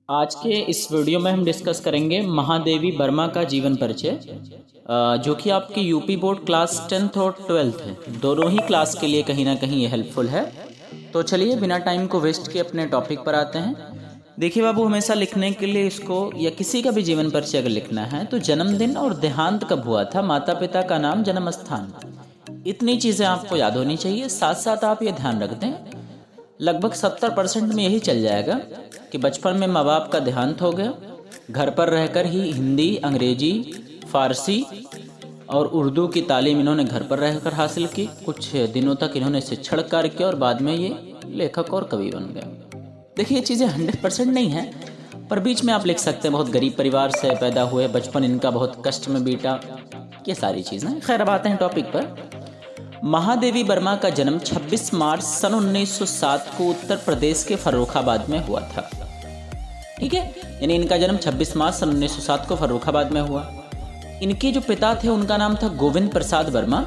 आज के इस वीडियो में हम डिस्कस करेंगे महादेवी वर्मा का जीवन परिचय, जो कि आपकी यूपी बोर्ड क्लास 10th और 12th है, दोनों ही क्लास के लिए कहीं ना कहीं ये हेल्पफुल है। तो चलिए बिना टाइम को वेस्ट किए अपने टॉपिक पर आते हैं। देखिए बाबू, हमेशा लिखने के लिए इसको या किसी का भी जीवन परिचय अगर लिखना है तो जन्मदिन और देहांत कब हुआ था, माता पिता का नाम, जन्म स्थान, इतनी चीज़ें आपको याद होनी चाहिए। साथ साथ आप ये ध्यान रख दें, लगभग 70% में यही चल जाएगा कि बचपन में माँ बाप का देहांत हो गया, घर पर रहकर ही हिंदी, अंग्रेजी, फारसी और उर्दू की तालीम इन्होंने घर पर रहकर हासिल की। कुछ दिनों तक इन्होंने शिक्षण कार्य किया और बाद में ये लेखक और कवि बन गए। देखिए ये चीज़ें 100% नहीं है, पर बीच में आप लिख सकते हैं बहुत गरीब परिवार से पैदा हुए, बचपन इनका बहुत कष्ट में बीता, ये सारी चीज़ें। खैर अब आते हैं टॉपिक पर। महादेवी वर्मा का जन्म 26 मार्च सन 1907 को उत्तर प्रदेश के फर्रुखाबाद में हुआ था। ठीक है, यानी इनका जन्म 26 मार्च सन 1907 को फर्रुखाबाद में हुआ। इनके जो पिता थे उनका नाम था गोविंद प्रसाद वर्मा,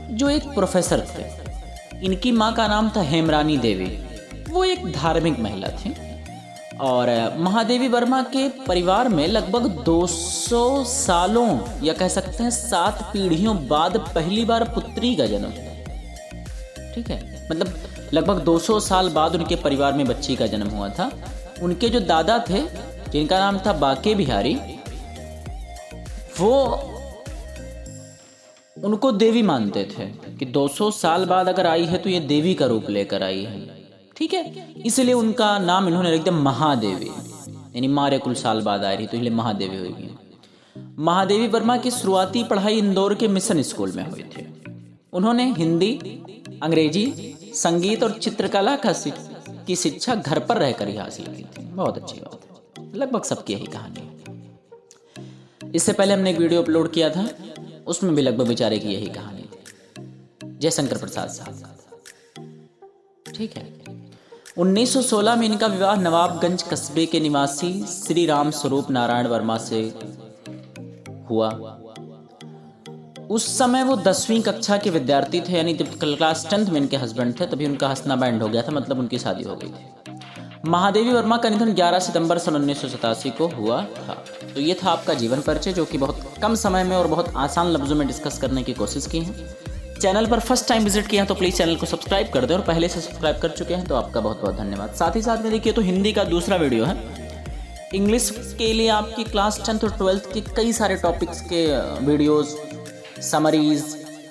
जो एक प्रोफेसर थे। इनकी माँ का नाम था हेमरानी देवी, वो एक धार्मिक महिला थी। और महादेवी वर्मा के परिवार में लगभग 200 सालों या कह सकते हैं 7 पीढ़ियों बाद पहली बार पुत्री का जन्म। ठीक है, मतलब लगभग 200 साल बाद उनके परिवार में बच्ची का जन्म हुआ था। उनके जो दादा थे जिनका नाम था बाके बिहारी, वो उनको देवी मानते थे कि 200 साल बाद अगर आई है तो ये देवी का रूप लेकर आई है। ठीक है, इसलिए उनका नाम इन्होंने रख दिया महादेवी, यानी मारे कुल साल बाद आ रही तो इसलिए महादेवी हुई। महादेवी वर्मा की शुरुआती पढ़ाई इंदौर के मिशन स्कूल में हुई थी। उन्होंने हिंदी, अंग्रेजी, संगीत और चित्रकला की शिक्षा घर पर रहकर ही हासिल की थी। बहुत अच्छी बात है, लगभग सबकी यही कहानी है। इससे पहले हमने एक वीडियो अपलोड किया था, उसमें भी लगभग बेचारे की यही कहानी थी, जयशंकर प्रसाद साहब का। ठीक है, 1916 में इनका विवाह नवाबगंज कस्बे के निवासी श्री राम स्वरूप नारायण वर्मा से हुआ। उस समय वो 10वीं कक्षा के विद्यार्थी थे, यानी जब क्लास 10th में इनके हस्बैंड थे तभी उनका हंसना बैंड हो गया था, मतलब उनकी शादी हो गई थी। महादेवी वर्मा का निधन 11 सितंबर सन 1987 को हुआ था। तो ये था आपका जीवन परिचय, जो कि बहुत कम समय में और बहुत आसान लफ्जों में डिस्कस करने की कोशिश की है। चैनल पर फर्स्ट टाइम विजिट किया तो प्लीज़ चैनल को सब्सक्राइब कर दें, और पहले से सब्सक्राइब कर चुके हैं तो आपका बहुत बहुत धन्यवाद। साथ ही साथ में देखिए तो हिंदी का दूसरा वीडियो है। इंग्लिश के लिए आपकी क्लास 10th और 12th के कई सारे टॉपिक्स के videos, summaries,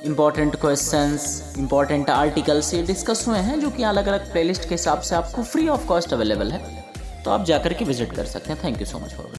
important questions, important articles ये डिस्कस हुए हैं, जो कि अलग अलग प्लेलिस्ट के हिसाब से आपको फ्री ऑफ कॉस्ट अवेलेबल है। तो आप जाकर के विजिट कर सकते हैं। Thank you so much for